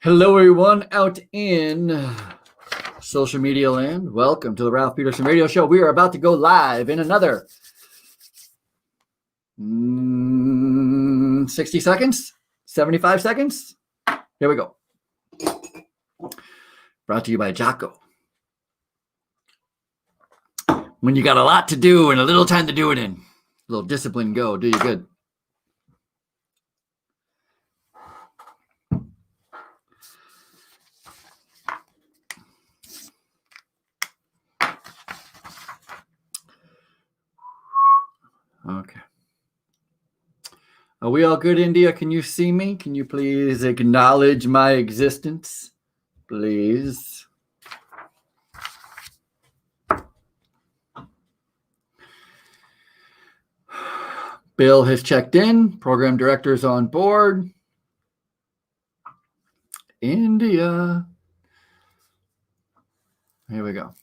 Hello, everyone out in social media land. Welcome to the Ralph Peterson Radio Show. We are about to go live in another 60 seconds, 75 seconds. Here we go. Brought to you by Jocko. When you got a lot to do and a little time to do it in, a little discipline, go, do you good. Okay. Are we all good, India? Can you see me? Can you please acknowledge my existence? Please. Bill has checked in. Program director is on board. India. Here we go.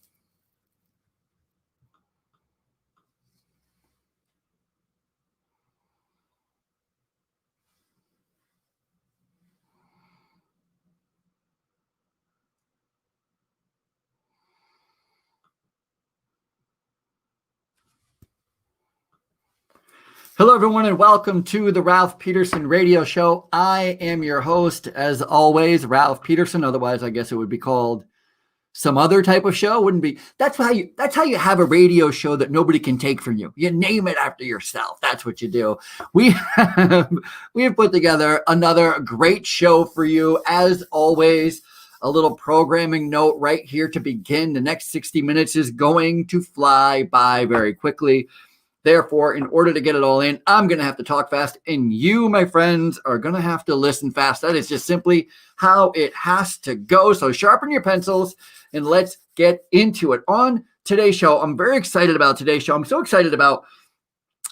Hello, everyone, and welcome to the Ralph Peterson Radio Show. I am your host, as always, Ralph Peterson. Otherwise, I guess it would be called some other type of show. Wouldn't be. That's how you have a radio show that nobody can take from you. You name it after yourself. That's what you do. We have put together another great show for you, as always. A little programming note right here to begin. The next 60 minutes is going to fly by very quickly. Therefore, in order to get it all in, I'm going to have to talk fast, and you, my friends, are going to have to listen fast. That is just simply how it has to go. So sharpen your pencils, and let's get into it. On today's show, I'm very excited about today's show. I'm so excited about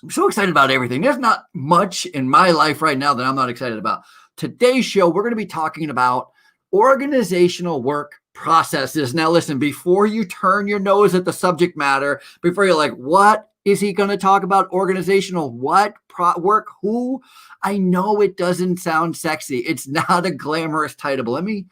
everything. There's not much in my life right now that I'm not excited about. Today's show, we're going to be talking about organizational work processes. Now, listen, before you turn your nose at the subject matter, before you're like, what is he going to talk about? Organizational what? Work? Who? I know it doesn't sound sexy. It's not a glamorous title. But let me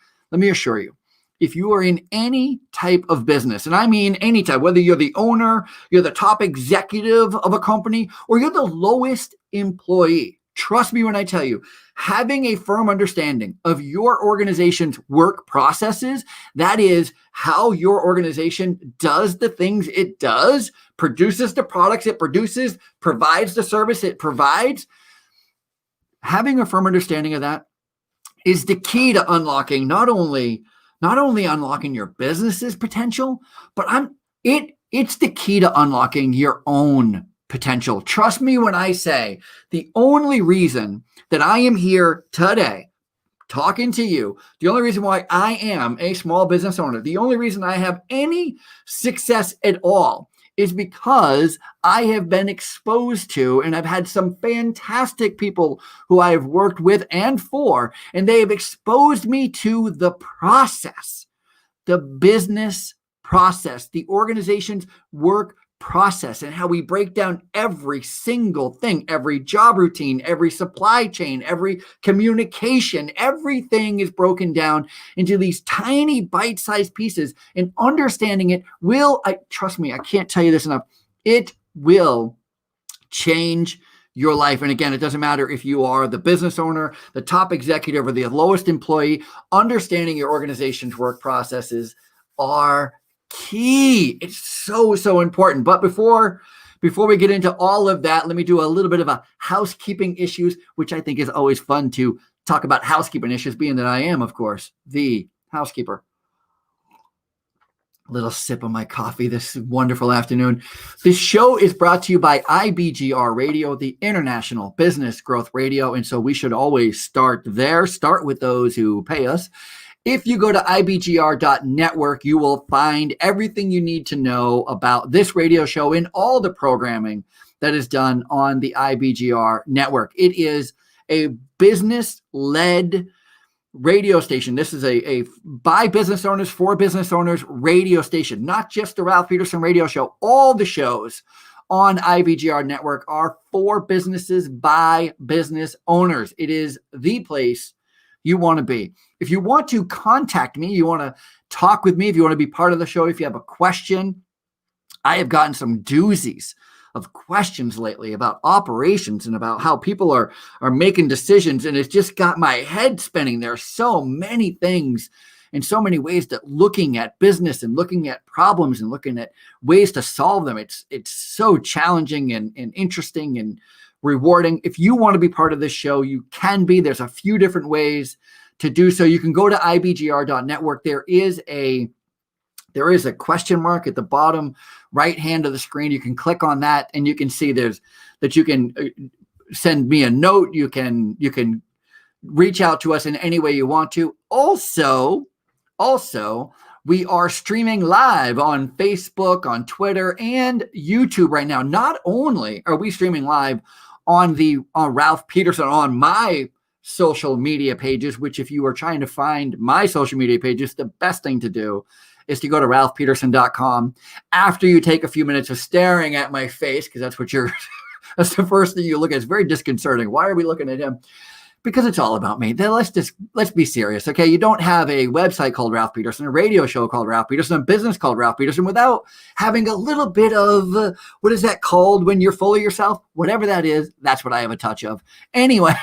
assure you, if you are in any type of business, and I mean any type, whether you're the owner, you're the top executive of a company, or you're the lowest employee, trust me when I tell you, having a firm understanding of your organization's work processes, that is how your organization does the things it does, produces the products it produces, provides the service it provides. Having a firm understanding of that is the key to unlocking not only unlocking your business's potential, but it's the key to unlocking your own potential. Trust me when I say the only reason that I am here today talking to you, the only reason why I am a small business owner, the only reason I have any success at all is because I have been exposed to, and I've had some fantastic people who I have worked with and for, and they have exposed me to the process, the business process, the organization's work process, and how we break down every single thing, every job routine, every supply chain, every communication, everything is broken down into these tiny bite-sized pieces, and understanding it trust me, I can't tell you this enough, it will change your life. And again, it doesn't matter if you are the business owner, the top executive, or the lowest employee, understanding your organization's work processes are key. It's so important. But before we get into all of that, let me do a little bit of a housekeeping issues, which I think is always fun to talk about housekeeping issues, being that I am, of course, the housekeeper. A little sip of my coffee this wonderful afternoon. This show is brought to you by IBGR Radio, the International Business Growth Radio. And so we should always start there, start with those who pay us. If you go to ibgr.network, you will find everything you need to know about this radio show and all the programming that is done on the IBGR network. It is a business-led radio station. This is a by business owners, for business owners radio station, not just the Ralph Peterson Radio Show. All the shows on IBGR network are for businesses by business owners. It is the place you want to be. If you want to contact me, you want to talk with me, if you want to be part of the show, if you have a question, I have gotten some doozies of questions lately about operations and about how people are making decisions. And it's just got my head spinning. There are so many things in so many ways that looking at business and looking at problems and looking at ways to solve them. It's so challenging and interesting and rewarding. If you want to be part of this show, you can be. There's a few different ways to do so. You can go to ibgr.network. There is a question mark at the bottom right hand of the screen. You can click on that and you can see that you can send me a note. You can reach out to us in any way you want to. Also, we are streaming live on Facebook, on Twitter, and YouTube right now. Not only are we streaming live on Ralph Peterson, on my social media pages, which if you are trying to find my social media pages, the best thing to do is to go to ralphpeterson.com after you take a few minutes of staring at my face, because that's the first thing you look at. It's very disconcerting. Why are we looking at him? Because it's all about me. Then let's be serious, okay? You don't have a website called Ralph Peterson, a radio show called Ralph Peterson, a business called Ralph Peterson without having a little bit of, what is that called when you're full of yourself? Whatever that is, that's what I have a touch of. Anyway,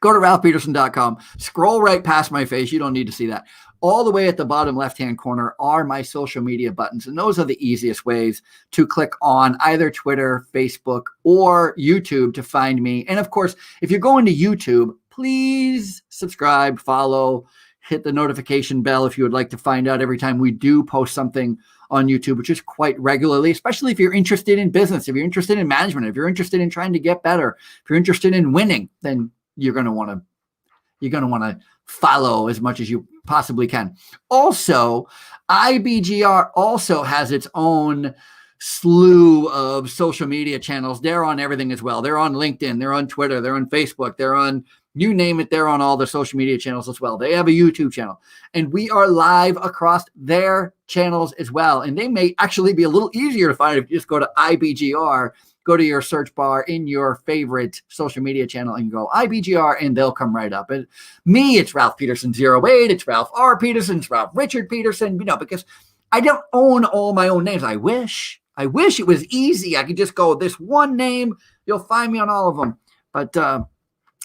go to ralphpeterson.com, scroll right past my face. You don't need to see that. All the way at the bottom left-hand corner are my social media buttons, and those are the easiest ways to click on either Twitter, Facebook, or YouTube to find me. And of course, if you're going to YouTube, please subscribe, follow, hit the notification bell if you would like to find out every time we do post something on YouTube, which is quite regularly, especially if you're interested in business, if you're interested in management, if you're interested in trying to get better, if you're interested in winning, then you're going to want to follow as much as you possibly can. Also, IBGR also has its own slew of social media channels. They're on everything as well. They're on LinkedIn, they're on Twitter, they're on Facebook, they're on, you name it, they're on all the social media channels as well. They have a YouTube channel, and we are live across their channels as well. And they may actually be a little easier to find if you just go to IBGR, go to your search bar in your favorite social media channel and go IBGR, and they'll come right up. And me, it's Ralph Peterson 08, it's Ralph R. Peterson, it's Ralph Richard Peterson, because I don't own all my own names. I wish it was easy. I could just go this one name, you'll find me on all of them. But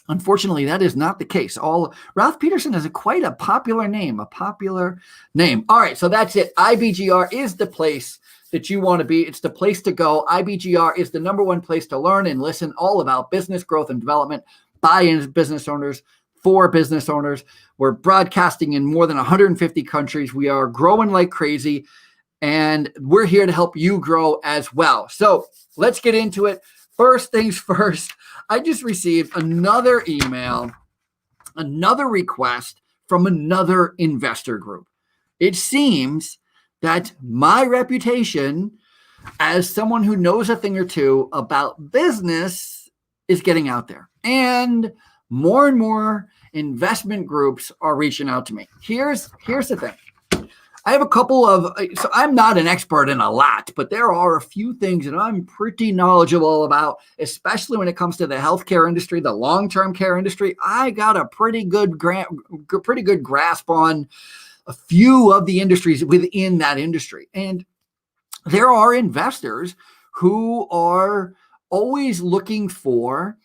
unfortunately, that is not the case. Ralph Peterson is quite a popular name. All right, so that's it. IBGR is the place that you want to be. It's the place to go. IBGR is the number one place to learn and listen all about business growth and development by business owners for business owners. We're broadcasting in more than 150 countries. We are growing like crazy, and we're here to help you grow as well. So let's get into it. First things first, I just received another email, another request from another investor group. It seems that my reputation as someone who knows a thing or two about business is getting out there. And more investment groups are reaching out to me. Here's the thing. I have a couple of, so I'm not an expert in a lot, but there are a few things that I'm pretty knowledgeable about, especially when it comes to the healthcare industry, the long-term care industry. I got a pretty good grasp on a few of the industries within that industry. And there are investors who are always looking for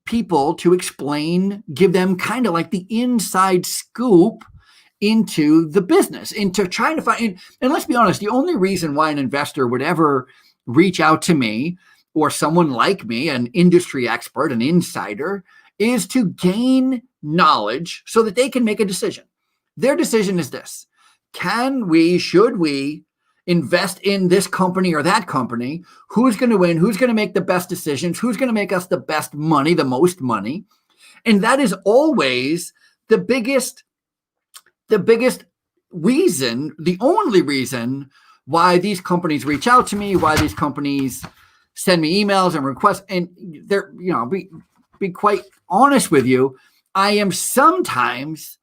people to explain, give them kind of like the inside scoop into the business, into trying to find, and let's be honest, the only reason why an investor would ever reach out to me or someone like me, an industry expert, an insider, is to gain knowledge so that they can make a decision. Their decision is this: should we invest in this company or that company? Who's going to win? Who's going to make the best decisions? Who's going to make us the best money, the most money? And that is always the biggest reason, the only reason why these companies reach out to me, why these companies send me emails and requests. And they're, be quite honest with you, I am sometimes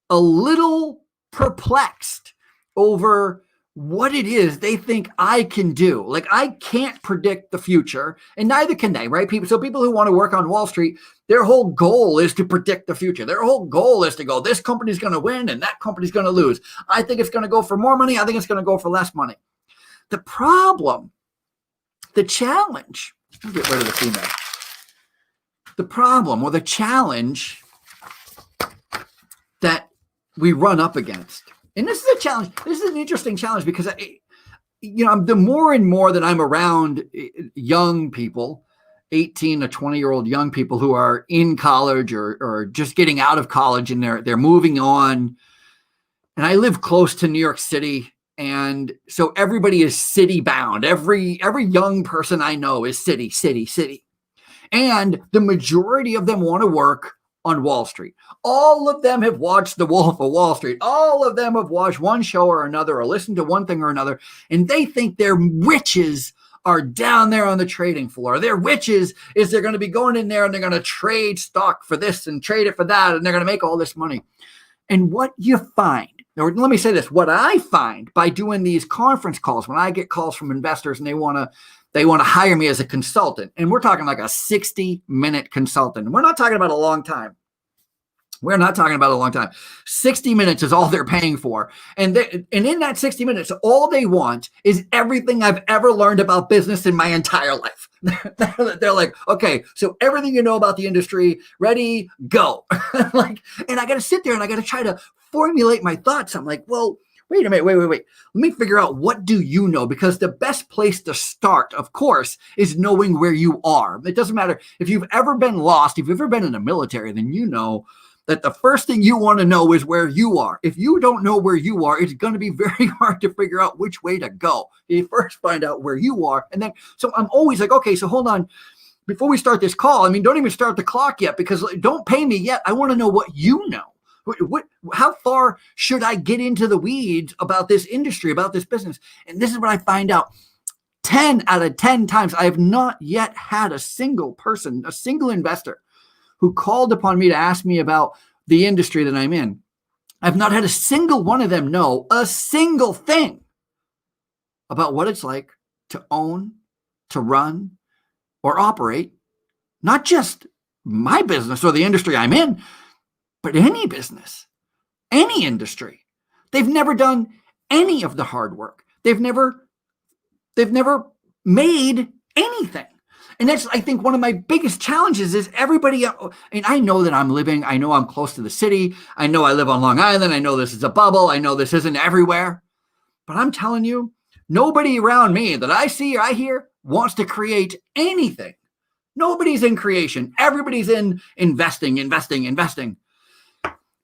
a little perplexed over what it is they think I can do. Like, I can't predict the future, and neither can they, right? So people who want to work on Wall Street, their whole goal is to predict the future. Their whole goal is to go, this company's going to win and that company's going to lose. I think it's going to go for more money. I think it's going to go for less money. The problem, the challenge, I'll get rid of the female. The problem or the challenge that we run up against, and this is a challenge. This is an interesting challenge because, the more and more that I'm around young people, 18 to 20-year-old young people who are in college or just getting out of college and they're moving on. And I live close to New York City. And so everybody is city bound. Every young person I know is city. And the majority of them want to work on Wall Street. All of them have watched The Wolf of Wall Street. All of them have watched one show or another or listened to one thing or another. And they think their riches are down there on the trading floor. Their riches is they're going to be going in there and they're going to trade stock for this and trade it for that. And they're going to make all this money. And what you find, or let me say this, what I find by doing these conference calls, when I get calls from investors and they want to hire me as a consultant, and we're talking like a 60-minute consultant. We're not talking about a long time. 60 minutes is all they're paying for. And in that 60 minutes, all they want is everything I've ever learned about business in my entire life. They're like, okay, so everything you know about the industry, ready, go. And I got to sit there and I got to try to formulate my thoughts. I'm like, well, wait a minute, wait. Let me figure out, what do you know? Because the best place to start, of course, is knowing where you are. It doesn't matter if you've ever been lost, if you've ever been in the military, then you know that the first thing you want to know is where you are. If you don't know where you are, it's going to be very hard to figure out which way to go. You first find out where you are. And then, so I'm always like, okay, so hold on. Before we start this call, don't even start the clock yet, because don't pay me yet. I want to know what you know. How far should I get into the weeds about this industry, about this business? And this is what I find out. 10 out of 10 times, I have not yet had a single person, a single investor who called upon me to ask me about the industry that I'm in. I've not had a single one of them know a single thing about what it's like to own, to run, or operate, not just my business or the industry I'm in, but any business, any industry. They've never done any of the hard work. They've never made anything. And that's, I think, one of my biggest challenges is everybody, and I know that I know I'm close to the city. I know I live on Long Island. I know this is a bubble. I know this isn't everywhere. But I'm telling you, nobody around me that I see or I hear wants to create anything. Nobody's in creation. Everybody's in investing.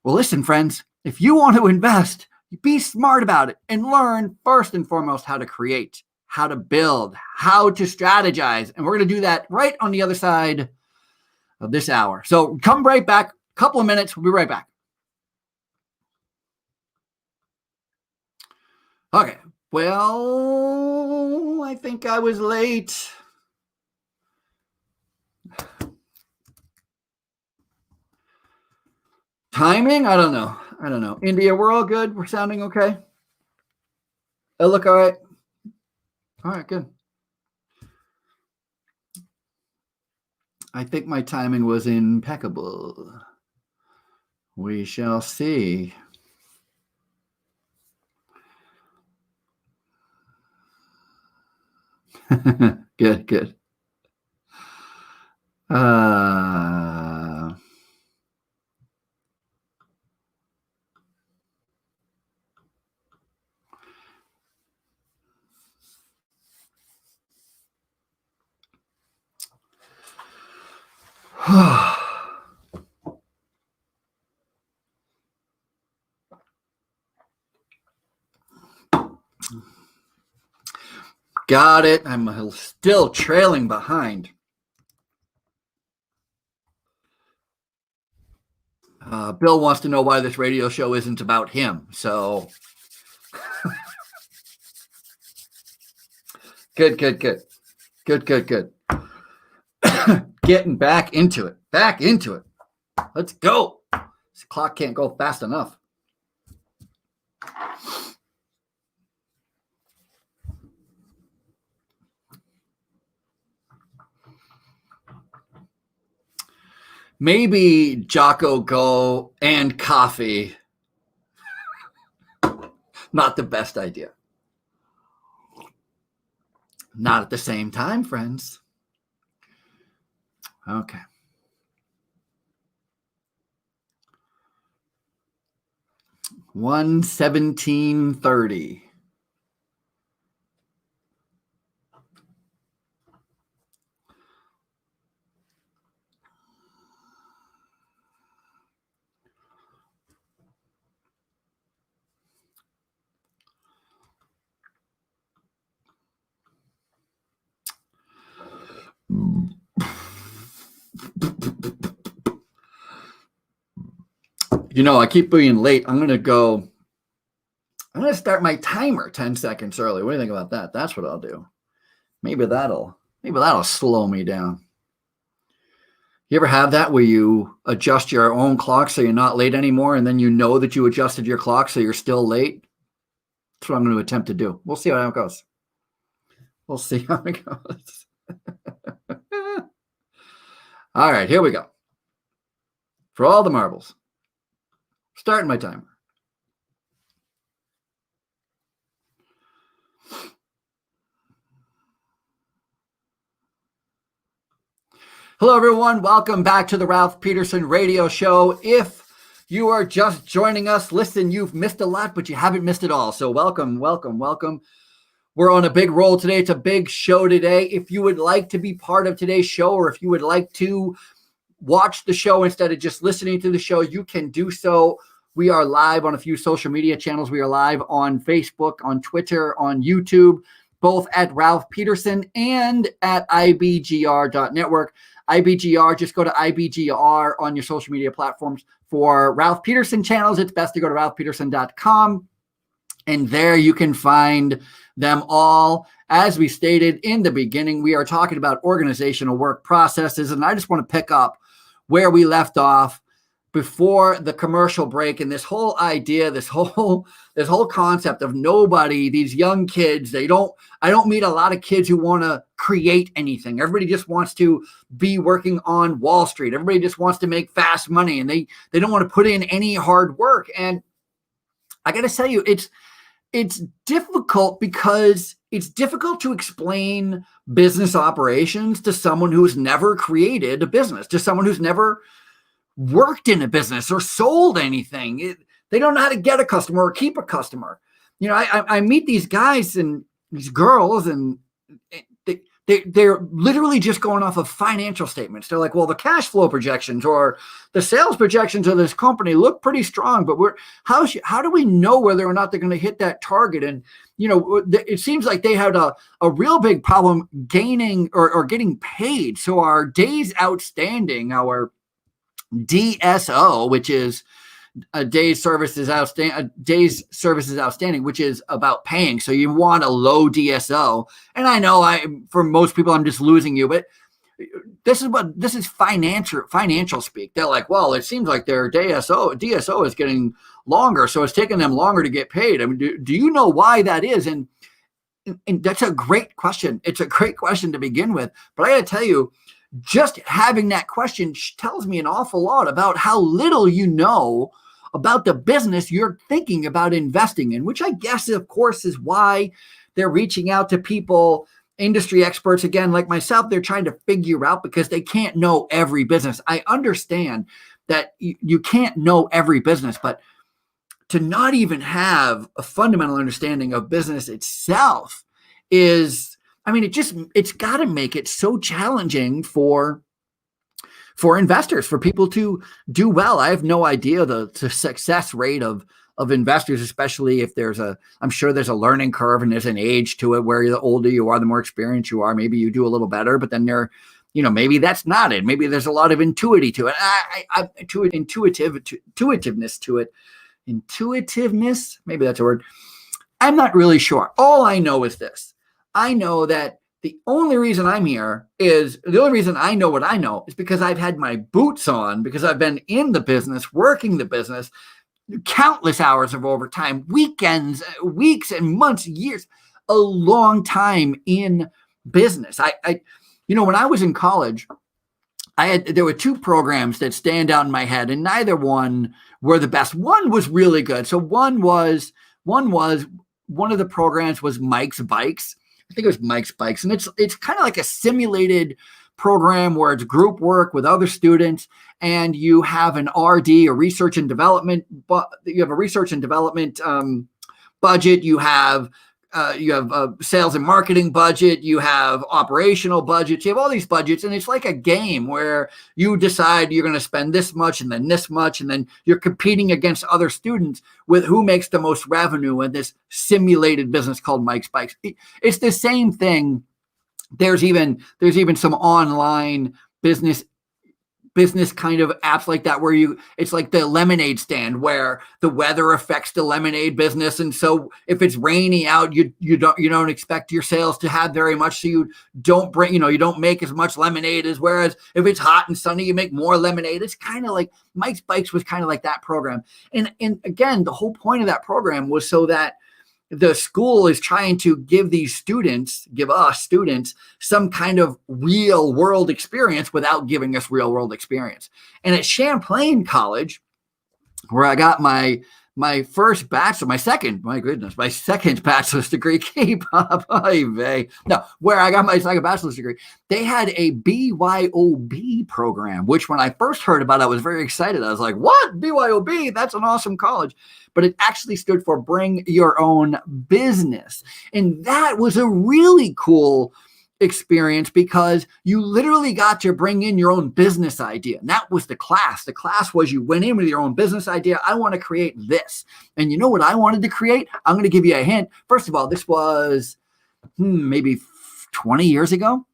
Well, listen, friends, if you want to invest, be smart about it and learn first and foremost how to create, how to build, how to strategize. And we're going to do that right on the other side of this hour. So come right back. A couple of minutes. We'll be right back. Okay. Well, I think I was late. Timing? I don't know. India, we're all good. We're sounding okay. I look all right. All right, good. I think my timing was impeccable. We shall see. Good. Got it. I'm still trailing behind. Bill wants to know why this radio show isn't about him. So good. Getting back into it. Let's go. This clock can't go fast enough. Maybe Jocko Go and coffee. Not the best idea. Not at the same time, friends. Okay. $117.30. I keep being late. I'm going to start my timer 10 seconds early. What do you think about that? That's what I'll do. Maybe that'll slow me down. You ever have that where you adjust your own clock so you're not late anymore, and then you know that you adjusted your clock so you're still late? That's what I'm going to attempt to do. We'll see how it goes. All right, here we go. For all the marbles. Starting my timer. Hello, everyone. Welcome back to the Ralph Peterson Radio Show. If you are just joining us, listen, you've missed a lot, but you haven't missed it all. So welcome. We're on a big roll today. It's a big show today. If you would like to be part of today's show, or if you would like to watch the show instead of just listening to the show, you can do so. We are live on a few social media channels. We are live on Facebook, on Twitter, on YouTube, both at Ralph Peterson and at ibgr.network. IBGR, just go to IBGR on your social media platforms. For Ralph Peterson channels, it's best to go to ralphpeterson.com. And there you can find them all. As we stated in the beginning, we are talking about organizational work processes. And I just want to pick up where we left off before the commercial break, and this whole idea, this whole concept of nobody, these young kids, I don't meet a lot of kids who want to create anything. Everybody just wants to be working on Wall Street. Everybody just wants to make fast money, and they don't want to put in any hard work. And I got to tell you, it's difficult because it's difficult to explain business operations to someone who's never created a business, to someone who's never worked in a business or sold anything. They don't know how to get a customer or keep a customer. I meet these guys and these girls, and they're literally just going off of financial statements. They're like, well, the cash flow projections or the sales projections of this company look pretty strong, but how do we know whether or not they're going to hit that target? And it seems like they had a real big problem gaining or getting paid. So our days outstanding, our DSO, which is days services outstanding, which is about paying. So you want a low DSO. And I know for most people, I'm just losing you, but this is financial speak. They're like, well, it seems like their DSO is getting longer, so it's taking them longer to get paid. I mean, do you know why that is? And that's a great question. It's a great question to begin with. But I got to tell you, just having that question tells me an awful lot about how little you know about the business you're thinking about investing in, which I guess, of course, is why they're reaching out to people, industry experts, again, like myself. They're trying to figure out, because they can't know every business. I understand that you can't know every business, but to not even have a fundamental understanding of business itself is, it's got to make it so challenging for investors, for people to do well. I have no idea the success rate of investors, especially if I'm sure there's a learning curve and there's an age to it where the older you are, the more experienced you are, maybe you do a little better, but then maybe that's not it. Maybe there's a lot of intuitiveness to it. Intuitiveness, maybe that's a word. I'm not really sure. All I know is this. I know that the only reason I know what I know is because I've had my boots on, because I've been in the business, working the business, countless hours of overtime, weekends, weeks and months, years, a long time in business. When I was in college, there were two programs that stand out in my head, and neither one were the best. One was really good. So one of the programs was Mike's Bikes. I think it was Mike's Bikes, and it's kind of like a simulated program where it's group work with other students, and you have an RD, a research and development, but you have a research and development budget. You have a sales and marketing budget, you have operational budgets, you have all these budgets, and it's like a game where you decide you're going to spend this much and then this much, and then you're competing against other students with who makes the most revenue in this simulated business called Mike's Bikes. It's the same thing. There's even some online business kind of apps like that where it's like the lemonade stand where the weather affects the lemonade business, and so if it's rainy out, you don't expect your sales to have very much, so you don't make as much lemonade as, whereas if it's hot and sunny, you make more lemonade. It's kind of like Mike's Bikes was kind of like that program, and again, the whole point of that program was so that the school is trying to give us students some kind of real world experience without giving us real world experience. And at Champlain College, where I got my second bachelor's degree, where I got my second bachelor's degree, they had a BYOB program, which when I first heard about it, I was very excited. I was like, what? BYOB? That's an awesome college. But it actually stood for Bring Your Own Business. And that was a really cool experience because you literally got to bring in your own business idea. And that was the class. The class was you went in with your own business idea. I want to create this. And you know what I wanted to create? I'm going to give you a hint. First of all, this was maybe 20 years ago.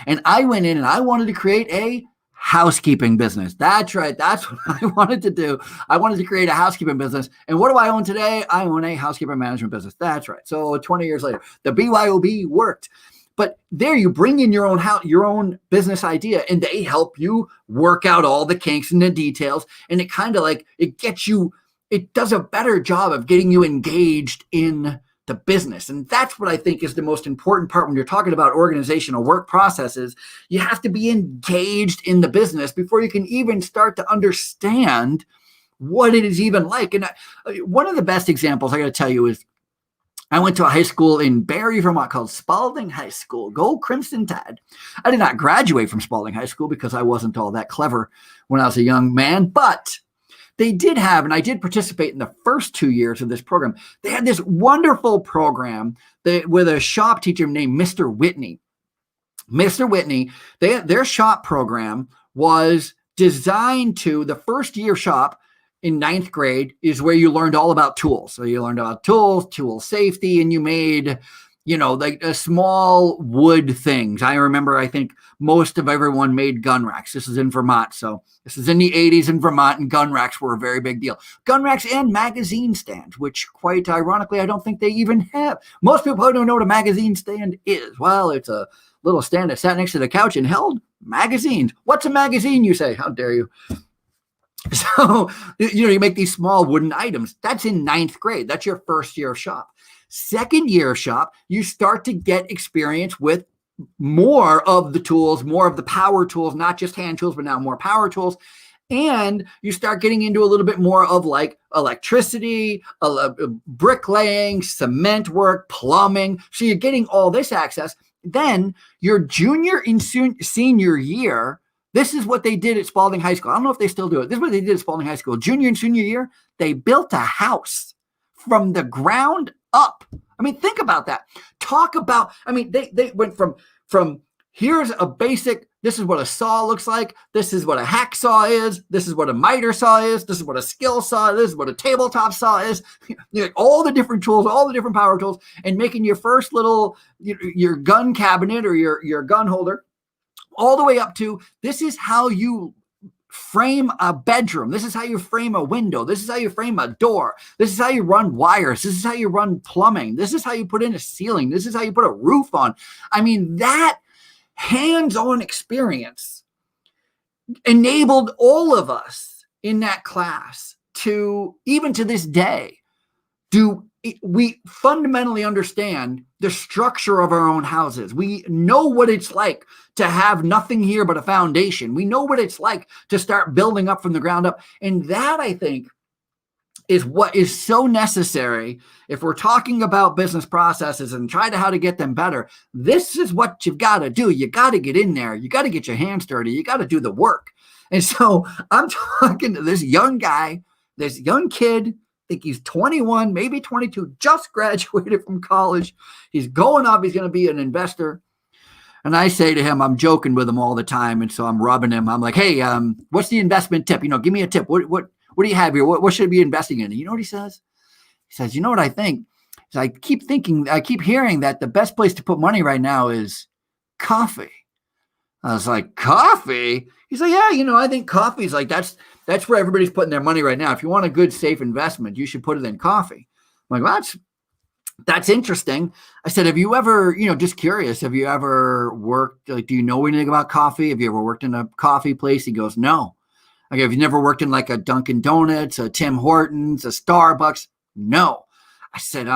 And I went in and I wanted to create a housekeeping business. That's right. That's what I wanted to do. I wanted to create a housekeeping business. And what do I own today? I own a housekeeping management business. That's right. So 20 years later, the BYOB worked. But there you bring in your own business idea, and they help you work out all the kinks and the details. And it kind of like, it does a better job of getting you engaged in the business. And that's what I think is the most important part when you're talking about organizational work processes. You have to be engaged in the business before you can even start to understand what it is even like. And one of the best examples I got to tell you is I went to a high school in Barrie, Vermont called Spalding High School. Go Crimson Tide. I did not graduate from Spalding High School because I wasn't all that clever when I was a young man, but they did have, and I did participate in the first 2 years of this program. They had this wonderful program with a shop teacher named Mr. Whitney. Mr. Whitney, their shop program was designed to, the first year shop in 9th grade is where you learned all about tools. So you learned about tools, tool safety, and you made, like a small wood things. I remember, I think most of everyone made gun racks. This is in Vermont. So this is in the 80s in Vermont, and gun racks were a very big deal. Gun racks and magazine stands, which quite ironically, I don't think they even have. Most people probably don't know what a magazine stand is. Well, it's a little stand that sat next to the couch and held magazines. What's a magazine, you say? How dare you? So, you make these small wooden items. That's in 9th grade. That's your first year of shop. Second year of shop, you start to get experience with more of the tools, more of the power tools, not just hand tools, but now more power tools. And you start getting into a little bit more of like electricity, bricklaying, cement work, plumbing. So you're getting all this access. Then your junior and senior year, this is what they did at Spalding High School. I don't know if they still do it. This is what they did at Spalding High School. Junior and senior year, they built a house from the ground up. I mean, think about that. They went from here's a basic, this is what a saw looks like. This is what a hacksaw is. This is what a miter saw is. This is what a skill saw is. This is what a tabletop saw is. All the different tools, all the different power tools, and making your first little, your gun cabinet or your gun holder, all the way up to, this is how you frame a bedroom. This is how you frame a window. This is how you frame a door. This is how you run wires. This is how you run plumbing. This is how you put in a ceiling. This is how you put a roof on. I mean, that hands-on experience enabled all of us in that class to, even to this day, do we fundamentally understand the structure of our own houses. We know what it's like to have nothing here but a foundation. We know what it's like to start building up from the ground up. And that, I think, is what is so necessary if we're talking about business processes and try to how to get them better. This is what you've got to do. You got to get in there. You got to get your hands dirty. You got to do the work. And so I'm talking to this young guy, this young kid. I think he's 21, maybe 22, just graduated from college. He's going up. He's going to be an investor. And I say to him, I'm joking with him all the time. And so I'm rubbing him. I'm like, hey, what's the investment tip? Give me a tip. What do you have here? What should I be investing in? And you know what he says? He says, you know what I think? I keep hearing that the best place to put money right now is coffee. I was like, coffee? He's like, yeah, I think coffee is like, that's where everybody's putting their money right now. If you want a good, safe investment, you should put it in coffee. I'm like, well, that's interesting. I said, have you ever, just curious, have you ever worked, like, do you know anything about coffee? Have you ever worked in a coffee place? He goes, no. Okay, have you never worked in like a Dunkin' Donuts, a Tim Hortons, a Starbucks? No. I said,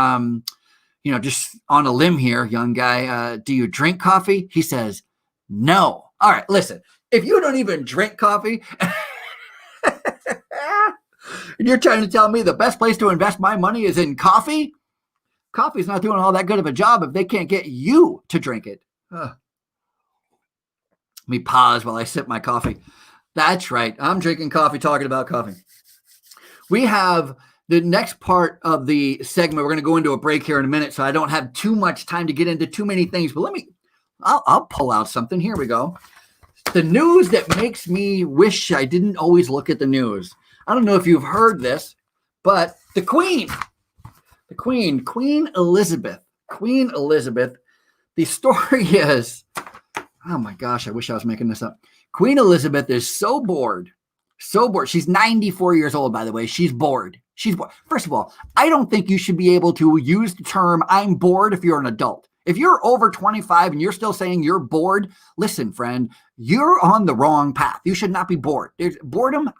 just on a limb here, young guy, do you drink coffee? He says, no. All right, listen, if you don't even drink coffee and you're trying to tell me the best place to invest my money is in coffee, coffee's not doing all that good of a job if they can't get you to drink it. Let me pause while I sip my coffee. That's right. I'm drinking coffee, talking about coffee. We have the next part of the segment. We're going to go into a break here in a minute, so I don't have too much time to get into too many things. But I'll pull out something. Here we go. The news that makes me wish I didn't always look at the news. I don't know if you've heard this, but Queen Elizabeth. The story is, oh my gosh, I wish I was making this up. Queen Elizabeth is so bored. She's 94 years old, by the way. She's bored. First of all, I don't think you should be able to use the term I'm bored if you're an adult. If you're over 25 and you're still saying you're bored, listen, friend, you're on the wrong path. You should not be bored. There's boredom.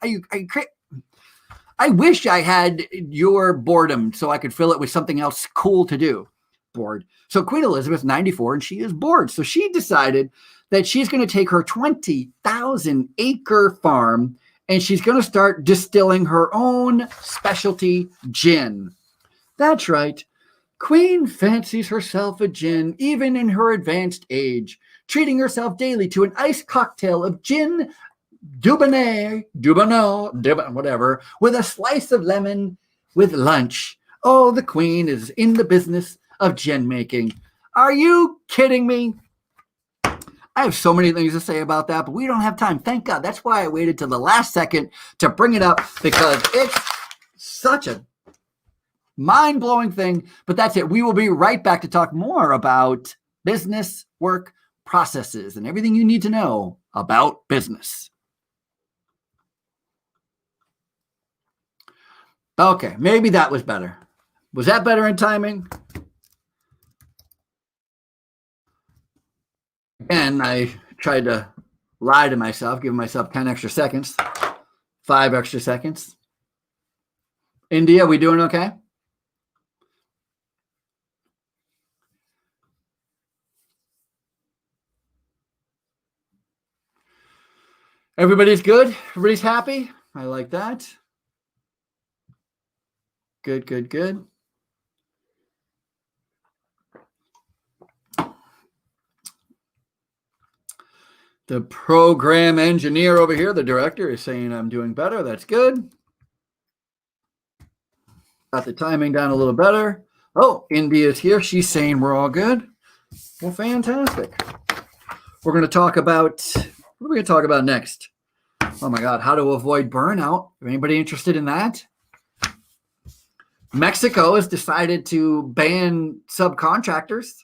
I wish I had your boredom so I could fill it with something else cool to do. Bored. So Queen Elizabeth's 94 and she is bored. So she decided that she's going to take her 20,000 acre farm and she's going to start distilling her own specialty gin. That's right. Queen fancies herself a gin, even in her advanced age, treating herself daily to an iced cocktail of gin Dubonnet, whatever, with a slice of lemon with lunch. Oh, the Queen is in the business of gin making. Are you kidding me? I have so many things to say about that, but we don't have time. Thank God. That's why I waited till the last second to bring it up, because it's such a mind-blowing thing. But that's it. We will be right back to talk more about business, work, processes, and everything you need to know about business. Okay, maybe that was better. Was that better in timing? Again, I tried to lie to myself, give myself 10 extra seconds, 5 extra seconds. India, we doing okay? Everybody's good? Everybody's happy? I like that. Good, good, good. The program engineer over here, the director, is saying I'm doing better. That's good. Got the timing down a little better. Oh, India's here. She's saying we're all good. Well, fantastic. We're going to talk about, what are we going to talk about next? Oh my God, how to avoid burnout. Anybody interested in that? Mexico has decided to ban subcontractors,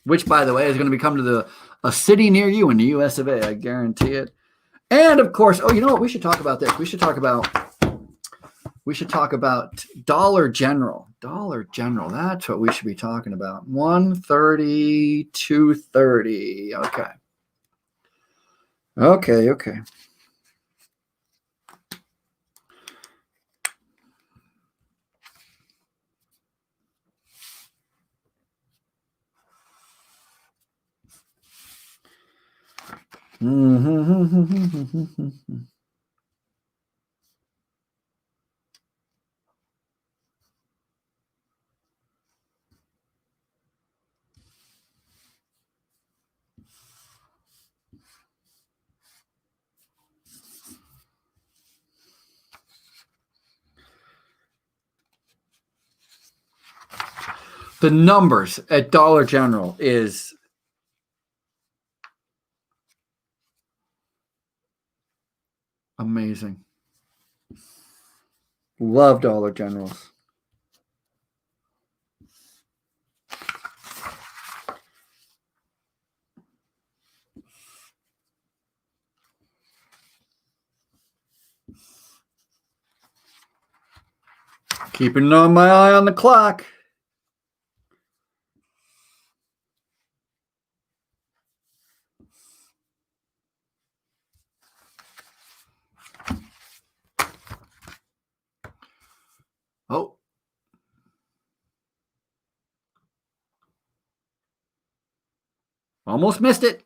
which, by the way, is going to become to a city near you in the US of A. I guarantee it. And of course, oh, you know what? We should talk about this. We should talk about Dollar General. Dollar General. That's what we should be talking about. 130, 230. Okay. The numbers at Dollar General is amazing. Love Dollar Generals. Keeping on my eye on the clock. Oh. Almost missed it.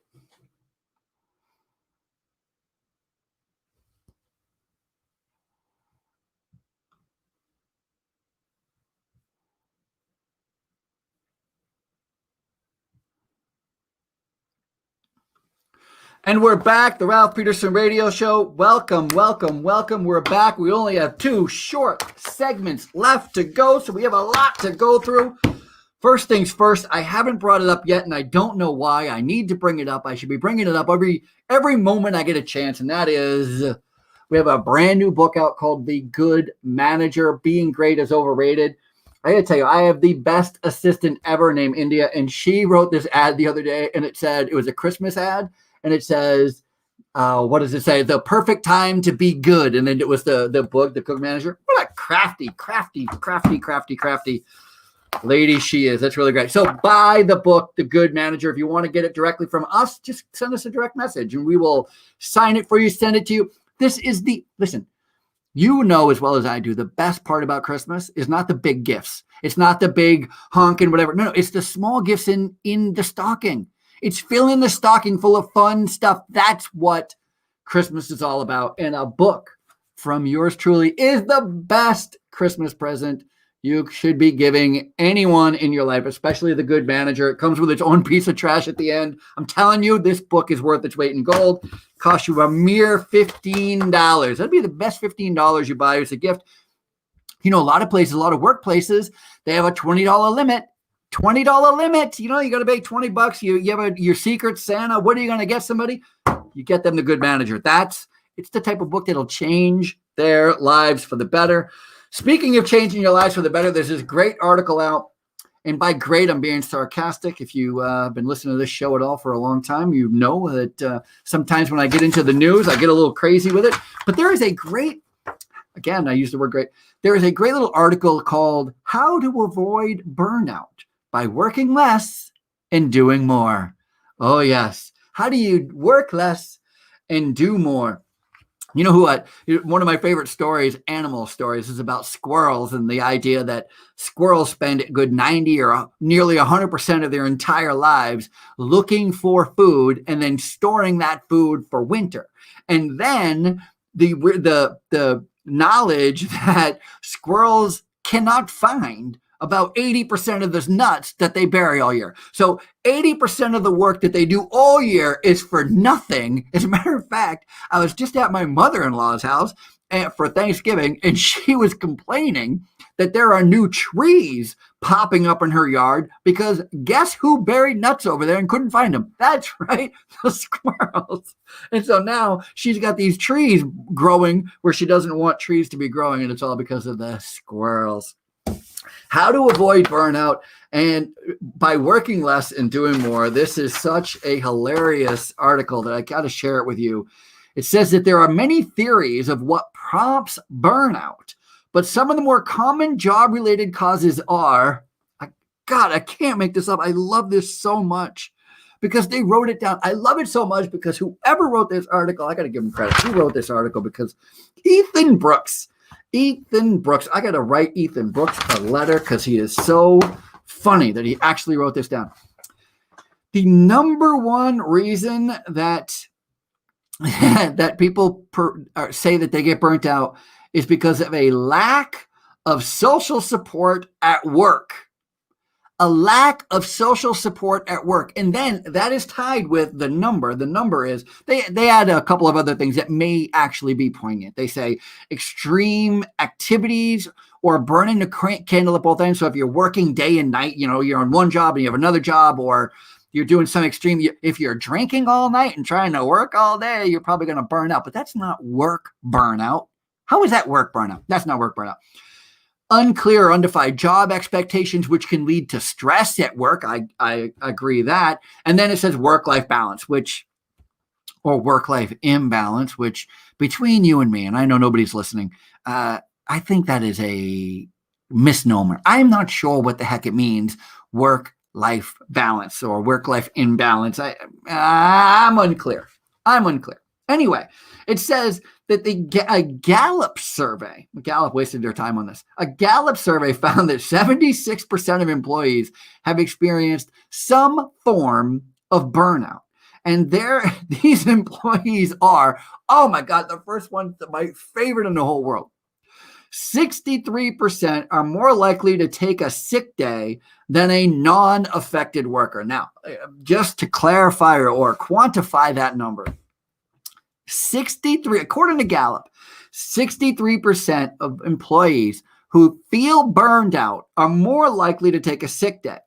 And we're back, the Ralph Peterson Radio Show. Welcome, welcome, welcome. We're back. We only have 2 short segments left to go, so we have a lot to go through. First things first, I haven't brought it up yet, and I don't know why. I need to bring it up. I should be bringing it up every moment I get a chance, and that is we have a brand new book out called The Good Manager, Being Great is Overrated. I got to tell you, I have the best assistant ever named India, and she wrote this ad the other day, and it was a Christmas ad, and it says, what does it say? The perfect time to be good. And then it was the book, The Good Manager. What a crafty lady she is. That's really great. So buy the book, The Good Manager. If you want to get it directly from us, just send us a direct message and we will sign it for you, send it to you. Listen, you know as well as I do, the best part about Christmas is not the big gifts. It's not the big honking, whatever. No, it's the small gifts in the stocking. It's filling the stocking full of fun stuff. That's what Christmas is all about. And a book from yours truly is the best Christmas present you should be giving anyone in your life, especially The Good Manager. It comes with its own piece of trash at the end. I'm telling you, this book is worth its weight in gold. Costs you a mere $15. That'd be the best $15 you buy as a gift. You know, a lot of places, a lot of workplaces, they have a $20 limit. $20 limit. You know, you got to pay $20. You have your secret Santa. What are you going to get somebody? You get them The Good Manager. It's the type of book that'll change their lives for the better. Speaking of changing your lives for the better, there's this great article out. And by great, I'm being sarcastic. If you've been listening to this show at all for a long time, you know that sometimes when I get into the news, I get a little crazy with it. But there is a great, again, I use the word great. There is a great little article called How to Avoid Burnout by Working Less and Doing More. Oh, yes. How do you work less and do more? You know one of my favorite stories, animal stories, is about squirrels and the idea that squirrels spend a good 90 or nearly 100% of their entire lives looking for food and then storing that food for winter. And then the knowledge that squirrels cannot find about 80% of the nuts that they bury all year. So 80% of the work that they do all year is for nothing. As a matter of fact, I was just at my mother-in-law's house for Thanksgiving, and she was complaining that there are new trees popping up in her yard because guess who buried nuts over there and couldn't find them? That's right, the squirrels. And so now she's got these trees growing where she doesn't want trees to be growing, and it's all because of the squirrels. How to avoid burnout and by working less and doing more. This is such a hilarious article that I got to share it with you. It says that there are many theories of what prompts burnout, but some of the more common job-related causes are, God, I can't make this up. I love this so much because they wrote it down. I love it so much because whoever wrote this article, I got to give him credit. Who wrote this article? Because Ethan Brooks, I got to write Ethan Brooks a letter because he is so funny that he actually wrote this down. The number one reason that that people say that they get burnt out is because of a lack of social support at work. A lack of social support at work. And then that is tied with the number. The number is, they add a couple of other things that may actually be poignant. They say extreme activities or burning the candle at both ends. So if you're working day and night, you're on one job and you have another job, or you're doing some extreme, if you're drinking all night and trying to work all day, you're probably going to burn out. But that's not work burnout. How is that work burnout? That's not work burnout. Unclear or undefined job expectations, which can lead to stress at work. I agree that. And then it says work-life balance, or work-life imbalance, which between you and me, and I know nobody's listening, I think that is a misnomer. I'm not sure what the heck it means, work-life balance or work-life imbalance. I'm unclear. Anyway, it says that a Gallup survey, Gallup wasted their time on this. A Gallup survey found that 76% of employees have experienced some form of burnout. And these employees are, oh my God, the first one, my favorite in the whole world. 63% are more likely to take a sick day than a non-affected worker. Now, just to clarify or quantify that number, 63, according to Gallup, 63% of employees who feel burned out are more likely to take a sick day.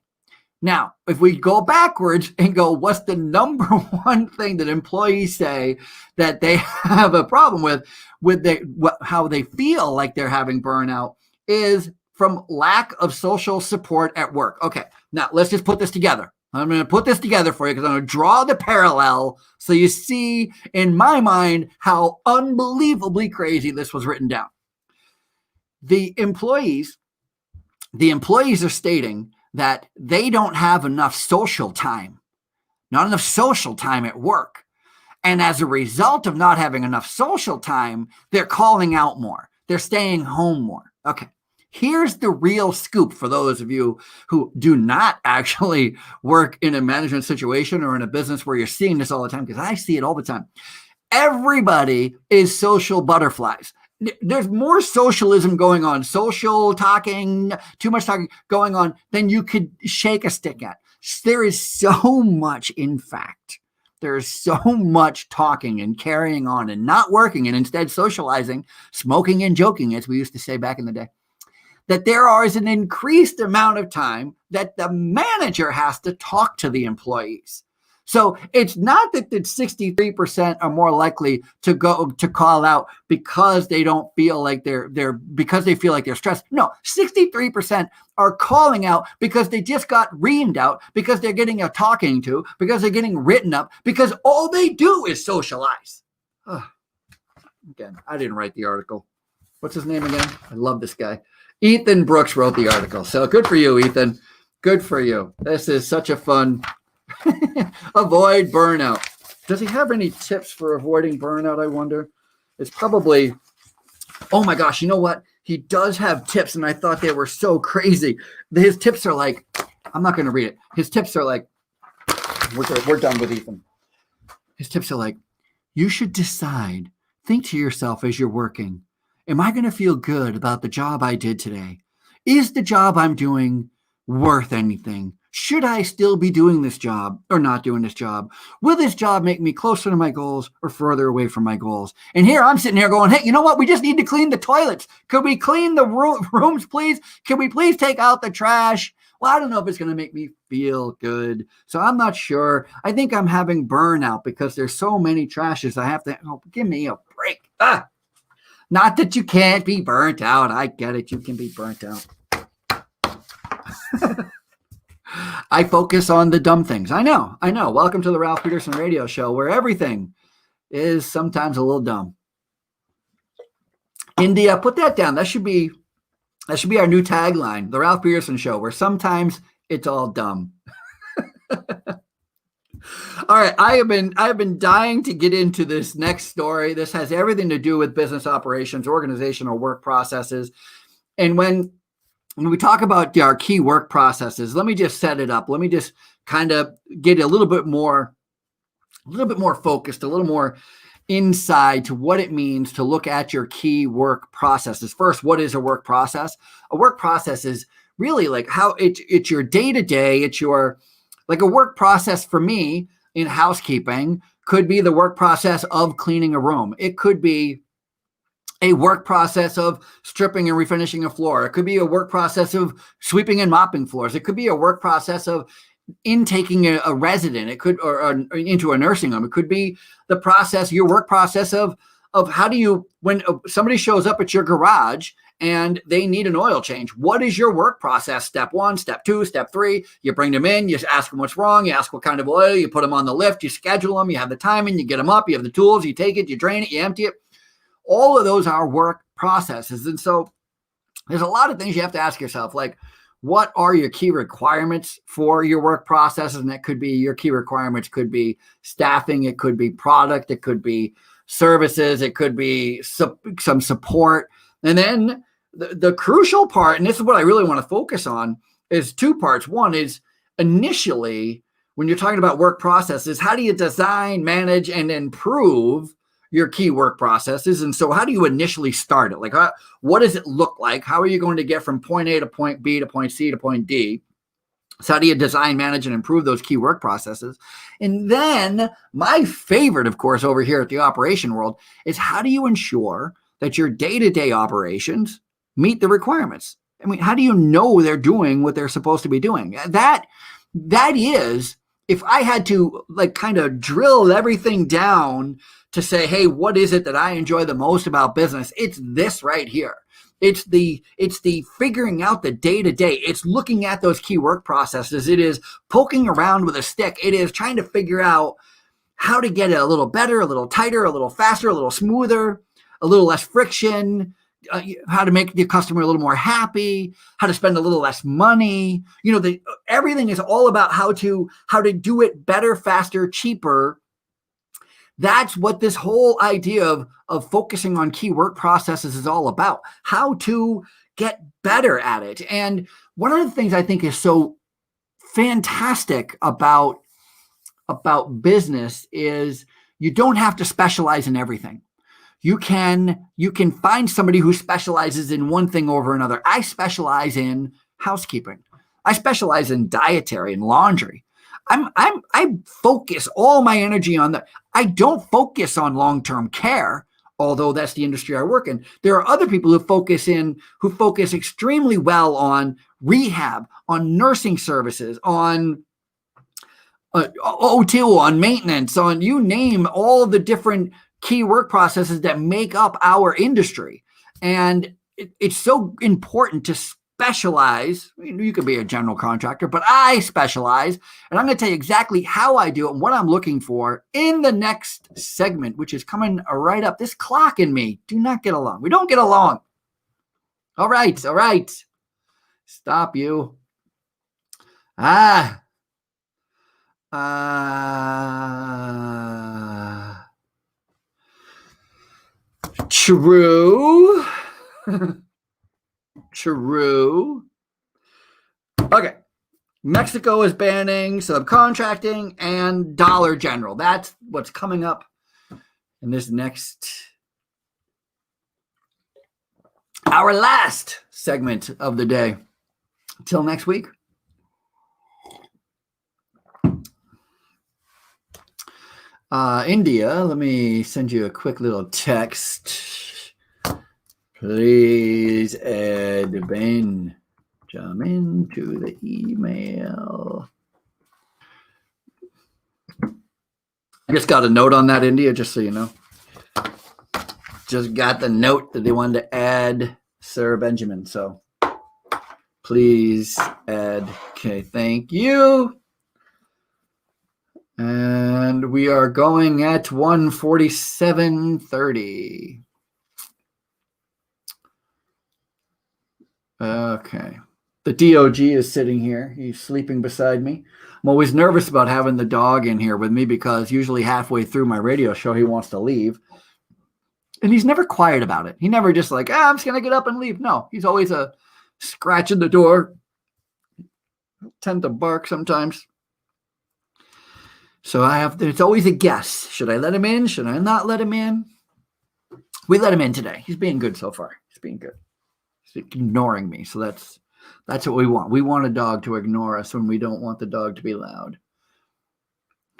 Now, if we go backwards and go, what's the number one thing that employees say that they have a problem with how they feel like they're having burnout is from lack of social support at work. Okay, now let's just put this together. I'm going to put this together for you because I'm going to draw the parallel so you see in my mind how unbelievably crazy this was written down. The employees are stating that they don't have enough social time, not enough social time at work. And as a result of not having enough social time, they're calling out more. They're staying home more. Okay. Here's the real scoop for those of you who do not actually work in a management situation or in a business where you're seeing this all the time, because I see it all the time. Everybody is social butterflies. There's more socialism going on, social talking, too much talking going on than you could shake a stick at. There is so much, in fact. There's so much talking and carrying on and not working and instead socializing, smoking and joking, as we used to say back in the day, that there is an increased amount of time that the manager has to talk to the employees. So it's not that the 63% are more likely to call out because they don't feel like because they feel like they're stressed. No, 63% are calling out because they just got reamed out, because they're getting a talking to, because they're getting written up, because all they do is socialize. Again, I didn't write the article. What's his name again? I love this guy. Ethan Brooks wrote the article. So good for you, Ethan. Good for you. This is such a fun avoid burnout. Does he have any tips for avoiding burnout, I wonder? It's probably, oh my gosh, you know what? He does have tips, and I thought they were so crazy. His tips are like, I'm not going to read it. His tips are like, we're done with Ethan. His tips are like, you should decide, think to yourself as you're working, am I going to feel good about the job I did today? Is the job I'm doing worth anything? Should I still be doing this job or not doing this job? Will this job make me closer to my goals or further away from my goals? And here I'm sitting here going, hey, you know what? We just need to clean the toilets. Could we clean the rooms, please? Can we please take out the trash? Well, I don't know if it's going to make me feel good. So I'm not sure. I think I'm having burnout because there's so many trashes. I have to, give me a break. Not that you can't be burnt out. I get it. You can be burnt out. I focus on the dumb things. I know. Welcome to the Ralph Peterson radio show, where everything is sometimes a little dumb. India, put that down. That should be our new tagline, the Ralph Peterson show, where sometimes it's all dumb. All right, I have been dying to get into this next story. This has everything to do with business operations, organizational work processes. And when we talk about our key work processes, let me just set it up. Let me just kind of get a little bit more focused, a little more insight to what it means to look at your key work processes. First, what is a work process? A work process is really like how it's your day-to-day. It's your, like a work process for me in housekeeping could be the work process of cleaning a room. It could be a work process of stripping and refinishing a floor. It could be a work process of sweeping and mopping floors. It could be a work process of intaking a resident. It could, or into a nursing home. It could be the process, your work process of how do you, when somebody shows up at your garage and they need an oil change, what is your work process? Step 1, step 2, step 3, you bring them in, you ask them what's wrong, you ask what kind of oil, you put them on the lift, you schedule them, you have the timing, you get them up, you have the tools, you take it, you drain it, you empty it. All of those are work processes. And so there's a lot of things you have to ask yourself, like, what are your key requirements for your work processes? And that could be, your key requirements could be staffing, it could be product, it could be services, it could be some support. And then the crucial part, and this is what I really want to focus on, is two parts. One is initially, when you're talking about work processes, how do you design, manage, and improve your key work processes? And so how do you initially start it? Like, what does it look like? How are you going to get from point A to point B to point C to point D? So how do you design, manage, and improve those key work processes? And then my favorite, of course, over here at the operation world is how do you ensure that your day-to-day operations meet the requirements? I mean, how do you know they're doing what they're supposed to be doing? That is, if I had to like kind of drill everything down to say, hey, what is it that I enjoy the most about business? It's this right here. It's the figuring out the day-to-day. It's looking at those key work processes. It is poking around with a stick. It is trying to figure out how to get it a little better, a little tighter, a little faster, a little smoother, a little less friction, how to make the customer a little more happy, how to spend a little less money. You know, everything is all about how to do it better, faster, cheaper. That's what this whole idea of focusing on key work processes is all about, how to get better at it. And one of the things I think is so fantastic about business is you don't have to specialize in everything. You can find somebody who specializes in one thing over another. I specialize in housekeeping. I specialize in dietary and laundry. I focus all my energy on that. I don't focus on long-term care, although that's the industry I work in. There are other people who focus extremely well on rehab, on nursing services, on O2, on maintenance, on you name all the different key work processes that make up our industry. And it's so important to specialize. You could be a general contractor, but I specialize, and I'm going to tell you exactly how I do it and what I'm looking for in the next segment, which is coming right up. This clock and me do not get along. We don't get along. All right. Stop you. True. True. Okay. Mexico is banning subcontracting and Dollar General. That's what's coming up in this next, our last segment of the day. Till next week. India, let me send you a quick little text. Please add Benjamin to the email. I just got a note on that, India, just so you know. Just got the note that they wanted to add Sir Benjamin. So please add. Okay, thank you. And we are going at 1:47:30. Okay. The DOG is sitting here. He's sleeping beside me. I'm always nervous about having the dog in here with me because usually halfway through my radio show, he wants to leave. And he's never quiet about it. He never just like, I'm just going to get up and leave. No, he's always scratching the door. Tend to bark sometimes. So it's always a guess. Should I let him in? Should I not let him in? We let him in today. He's being good so far. He's being good. He's ignoring me. So that's what we want. We want a dog to ignore us when we don't want the dog to be loud.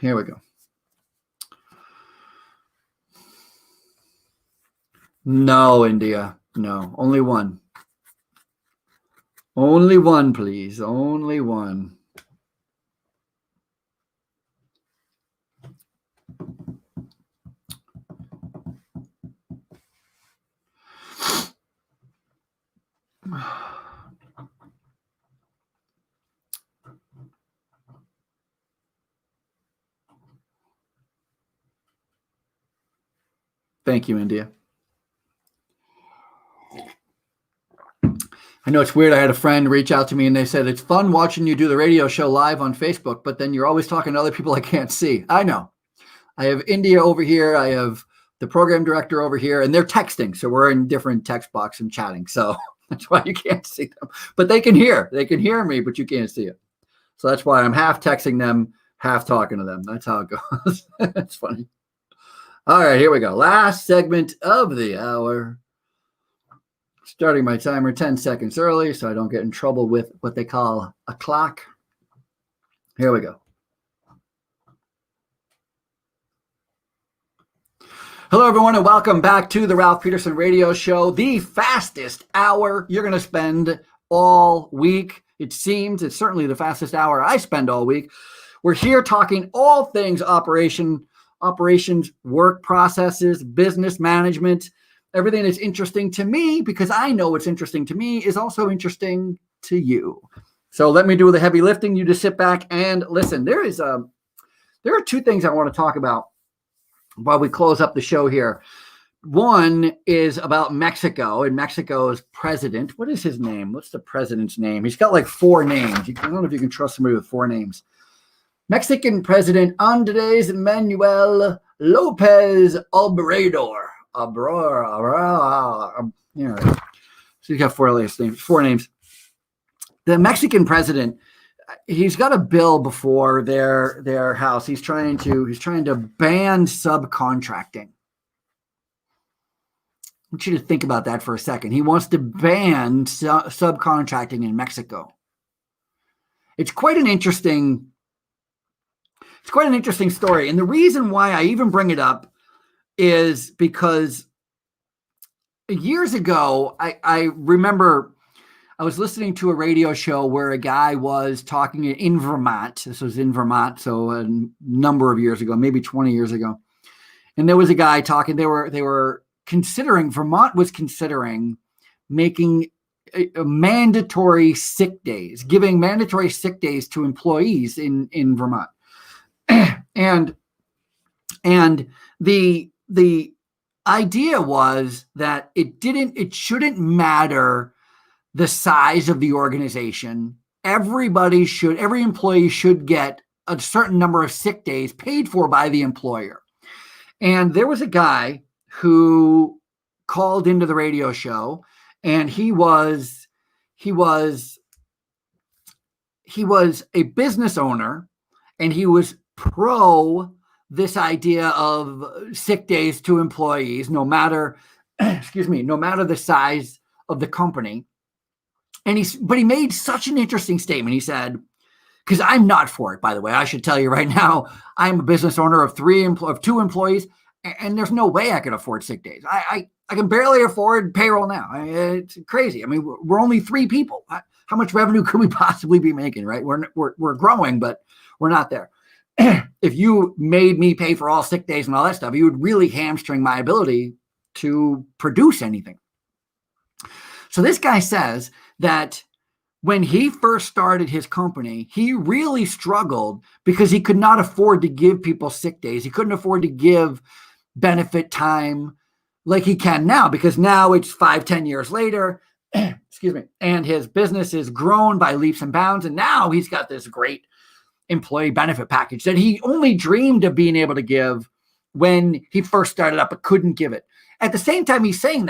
Here we go. No, India. No, only one. Only one, please. Only one. Thank you, India. I know it's weird. I had a friend reach out to me and they said, it's fun watching you do the radio show live on Facebook, but then you're always talking to other people I can't see. I know. I have India over here. I have the program director over here, and they're texting. So we're in different text box and chatting. So that's why you can't see them. But they can hear. They can hear me, but you can't see it. So that's why I'm half texting them, half talking to them. That's how it goes. That's funny. All right, here we go. Last segment of the hour. Starting my timer 10 seconds early so I don't get in trouble with what they call a clock. Here we go. Hello, everyone, and welcome back to the Ralph Peterson Radio Show, the fastest hour you're going to spend all week. It seems it's certainly the fastest hour I spend all week. We're here talking all things operations, work processes, business management, everything that's interesting to me, because I know what's interesting to me is also interesting to you. So let me do the heavy lifting. You just sit back and listen. There are two things I want to talk about while we close up the show here. One is about Mexico and Mexico's president. What is his name? What's the president's name? He's got like 4 names. I don't know if you can trust somebody with 4 names. Mexican President Andres Manuel Lopez Obrador. Yeah. So he's got 4 names. The Mexican president, he's got a bill before their house. He's trying to ban subcontracting. I want you to think about that for a second. He wants to ban subcontracting in Mexico. It's quite an interesting story. And the reason why I even bring it up is because years ago, I remember I was listening to a radio show where a guy was talking in Vermont. This was in Vermont, so a number of years ago, maybe 20 years ago. And there was a guy talking. Vermont was considering making a mandatory sick days, giving mandatory sick days to employees in Vermont. And the idea was that it shouldn't matter the size of the organization. Every employee should get a certain number of sick days paid for by the employer. And there was a guy who called into the radio show, and he was a business owner, and he was pro this idea of sick days to employees, no matter the size of the company. But he made such an interesting statement. He said, because I'm not for it, by the way, I should tell you right now, I'm a business owner of 2 employees, and there's no way I can afford sick days. I can barely afford payroll now. It's crazy. I mean, we're only 3 people. How much revenue could we possibly be making, right? We're growing, but we're not there. If you made me pay for all sick days and all that stuff, you would really hamstring my ability to produce anything. So this guy says that when he first started his company, he really struggled because he could not afford to give people sick days. He couldn't afford to give benefit time like he can now, because now it's 5-10 years later, and his business has grown by leaps and bounds. And now he's got this great employee benefit package that he only dreamed of being able to give when he first started up, but couldn't give it. At the same time, he's saying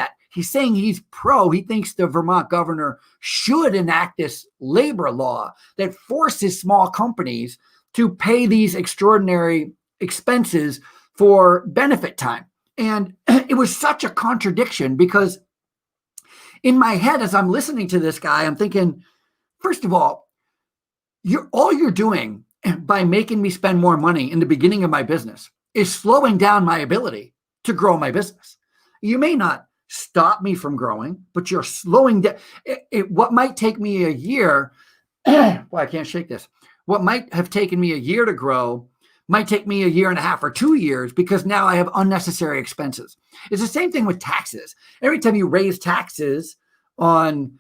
he's pro. He thinks the Vermont governor should enact this labor law that forces small companies to pay these extraordinary expenses for benefit time. And it was such a contradiction because in my head, as I'm listening to this guy, I'm thinking, first of all, all you're doing by making me spend more money in the beginning of my business is slowing down my ability to grow my business. You may not stop me from growing, but you're slowing down. What might take me a year, well, I can't shake this. What might have taken me a year to grow might take me a year and a half or 2 years because now I have unnecessary expenses. It's the same thing with taxes. Every time you raise taxes on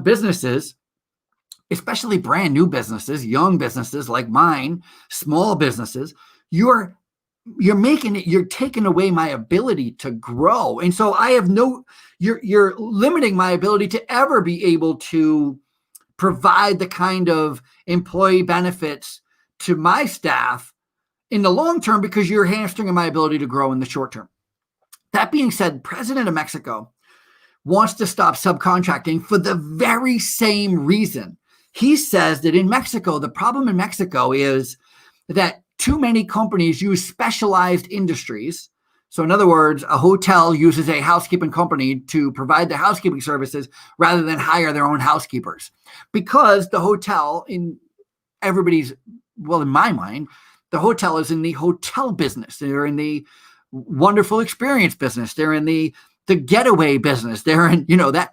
businesses, especially brand new businesses, young businesses like mine, small businesses, you're taking away my ability to grow. And so you're limiting my ability to ever be able to provide the kind of employee benefits to my staff in the long term because you're hamstringing my ability to grow in the short term. That being said, the president of Mexico wants to stop subcontracting for the very same reason. He says that in Mexico, the problem in Mexico is that too many companies use specialized industries. So in other words, a hotel uses a housekeeping company to provide the housekeeping services rather than hire their own housekeepers. Because the hotel, in my mind, the hotel is in the hotel business. They're in the wonderful experience business. They're in the getaway business. They're in,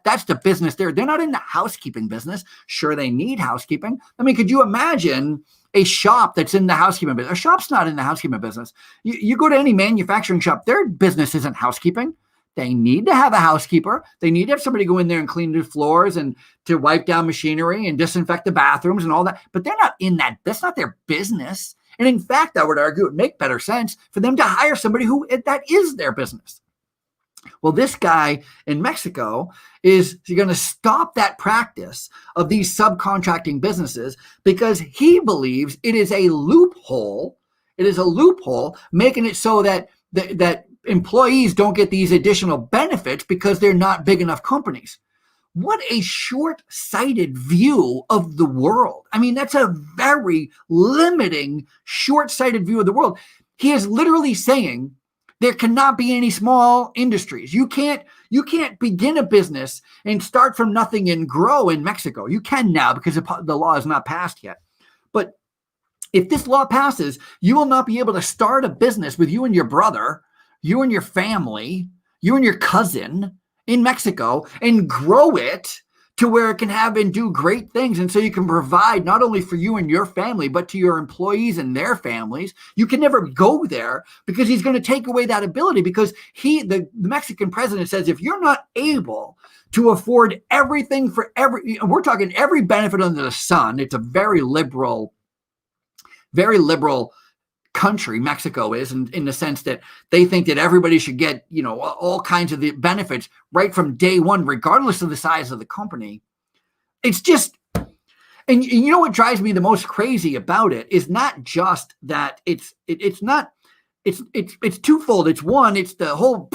that's the business. They're not in the housekeeping business. Sure, they need housekeeping. I mean, could you imagine a shop that's in the housekeeping business? A shop's not in the housekeeping business. You go to any manufacturing shop, their business isn't housekeeping. They need to have a housekeeper. They need to have somebody go in there and clean the floors and to wipe down machinery and disinfect the bathrooms and all that. But they're not in that. That's not their business. And in fact, I would argue it would make better sense for them to hire somebody that is their business. Well, this guy in Mexico is going to stop that practice of these subcontracting businesses because he believes it is a loophole. It is a loophole making it so that employees don't get these additional benefits because they're not big enough companies. What a short-sighted view of the world. I mean, that's a very limiting, short-sighted view of the world. He is literally saying there cannot be any small industries. You can't begin a business and start from nothing and grow in Mexico. You can now because the law is not passed yet. But if this law passes, you will not be able to start a business with you and your brother, you and your family, you and your cousin in Mexico and grow it to where it can have and do great things. And so you can provide not only for you and your family, but to your employees and their families. You can never go there because he's going to take away that ability because the Mexican president says, if you're not able to afford everything we're talking every benefit under the sun. It's a very liberal country, Mexico is, in the sense that they think that everybody should get, all kinds of the benefits right from day one, regardless of the size of the company. It's just, and you know what drives me the most crazy about it is not just that it's twofold. It's one, it's the whole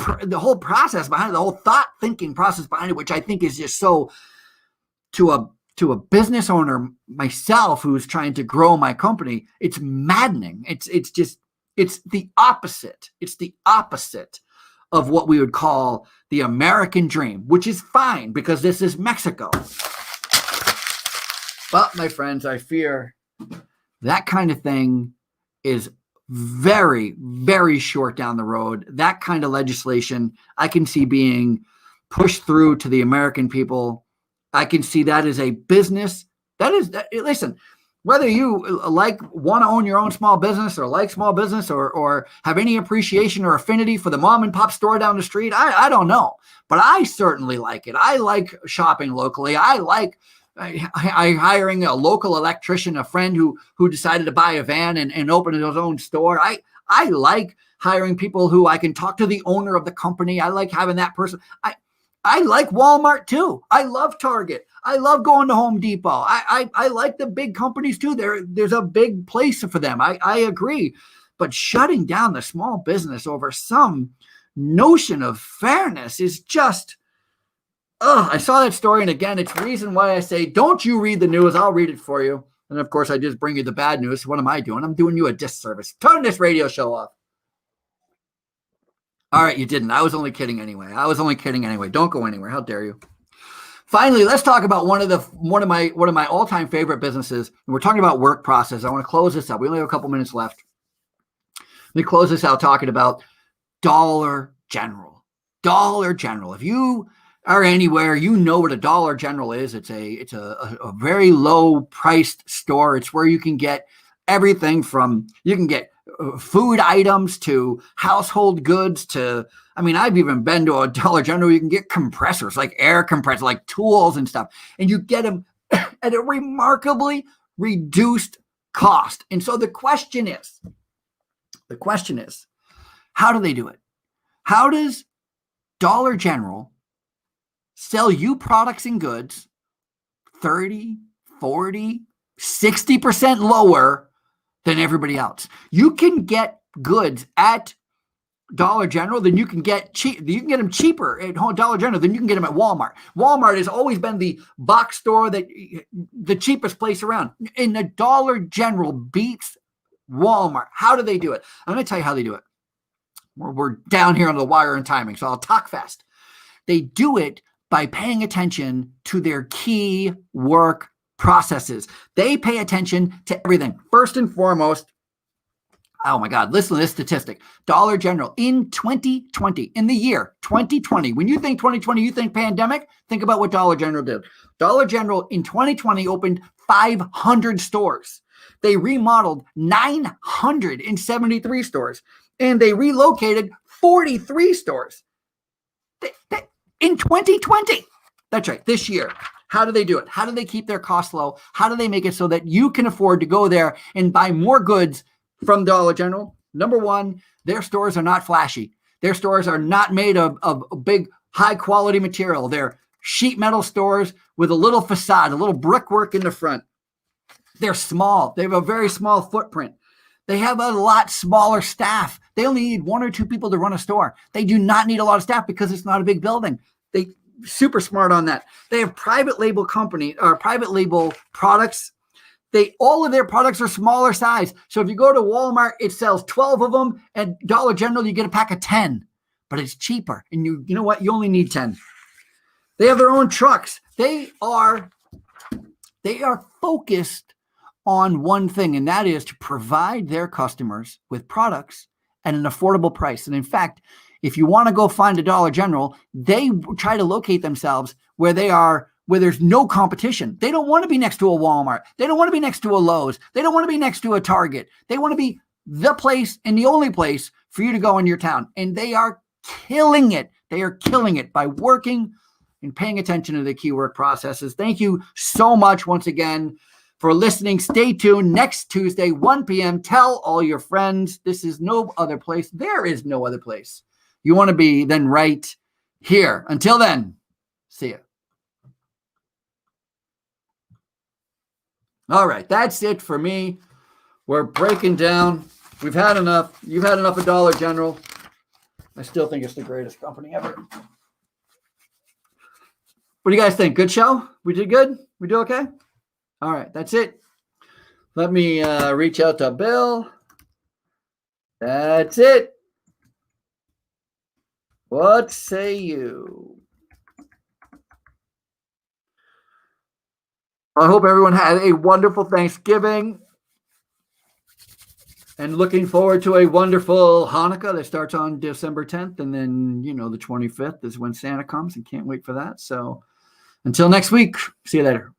process behind it, the whole thinking process behind it, which I think is just so to a business owner myself who's trying to grow my company, it's maddening. It's the opposite. It's the opposite of what we would call the American dream, which is fine because this is Mexico. But my friends, I fear that kind of thing is very, very short down the road. That kind of legislation I can see being pushed through to the American people. I can see that as a business. Listen, whether you want to own your own small business or like small business or have any appreciation or affinity for the mom and pop store down the street, I don't know. But I certainly like it. I like shopping locally. I like hiring a local electrician, a friend who decided to buy a van and open his own store. I like hiring people who I can talk to the owner of the company. I like having that person. I like Walmart too. I love Target. I love going to Home Depot. I like the big companies too. There's a big place for them. I agree. But shutting down the small business over some notion of fairness is just, I saw that story. And again, it's the reason why I say, don't you read the news. I'll read it for you. And of course, I just bring you the bad news. What am I doing? I'm doing you a disservice. Turn this radio show off. All right, you didn't. I was only kidding anyway. Don't go anywhere. How dare you? Finally, let's talk about one of my all-time favorite businesses. And we're talking about work process. I want to close this up. We only have a couple minutes left. Let me close this out talking about Dollar General. Dollar General. If you are anywhere, you know what a Dollar General is. It's a very low priced store. It's where you can get everything from, you can get food items to household goods to, I mean, I've even been to a Dollar General. You can get compressors, like air compressors, like tools and stuff, and you get them at a remarkably reduced cost. And so the question is, how do they do it? How does Dollar General sell you products and goods 30, 40, 60% lower than everybody else? You can get goods at Dollar General than you can get You can get them cheaper at Dollar General than you can get them at Walmart. Walmart has always been the box store, that the cheapest place around. And the Dollar General beats Walmart. How do they do it? I'm going to tell you how they do it. We're down here on the wire and timing, so I'll talk fast. They do it by paying attention to their key work processes. They pay attention to everything. First and foremost, oh my God, listen to this statistic. Dollar General in 2020, in the year 2020, when you think 2020, you think pandemic, think about what Dollar General did. Dollar General in 2020 opened 500 stores. They remodeled 973 stores, and they relocated 43 stores in 2020. That's right, this year. How do they do it? How do they keep their costs low? How do they make it so that you can afford to go there and buy more goods from Dollar General? Number one, their stores are not flashy. Their stores are not made of big, high-quality material. They're sheet metal stores with a little facade, a little brickwork in the front. They're small. They have a very small footprint. They have a lot smaller staff. They only need 1 or 2 people to run a store. They do not need a lot of staff because it's not a big building. They super smart on that. They have private label products. All of their products are smaller size. So if you go to Walmart, it sells 12 of them. At Dollar General, you get a pack of 10, but it's cheaper. And you know what? You only need 10. They have their own trucks. They are focused on one thing, and that is to provide their customers with products at an affordable price. And in fact, if you want to go find a Dollar General, they try to locate themselves where there's no competition. They don't want to be next to a Walmart. They don't want to be next to a Lowe's. They don't want to be next to a Target. They want to be the place and the only place for you to go in your town. And they are killing it. They are killing it by working and paying attention to the key work processes. Thank you so much once again for listening. Stay tuned next Tuesday, 1 p.m. Tell all your friends. This is no other place. There is no other place you want to be than right here. Until then, see ya. All right, that's it for me. We're breaking down. We've had enough. You've had enough of Dollar General. I still think it's the greatest company ever. What do you guys think? Good show? We did good? We do okay? All right, that's it. Let me reach out to Bill. That's it. What say you? I hope everyone had a wonderful Thanksgiving and looking forward to a wonderful Hanukkah that starts on December 10th. And then, the 25th is when Santa comes, and can't wait for that. So until next week, see you later.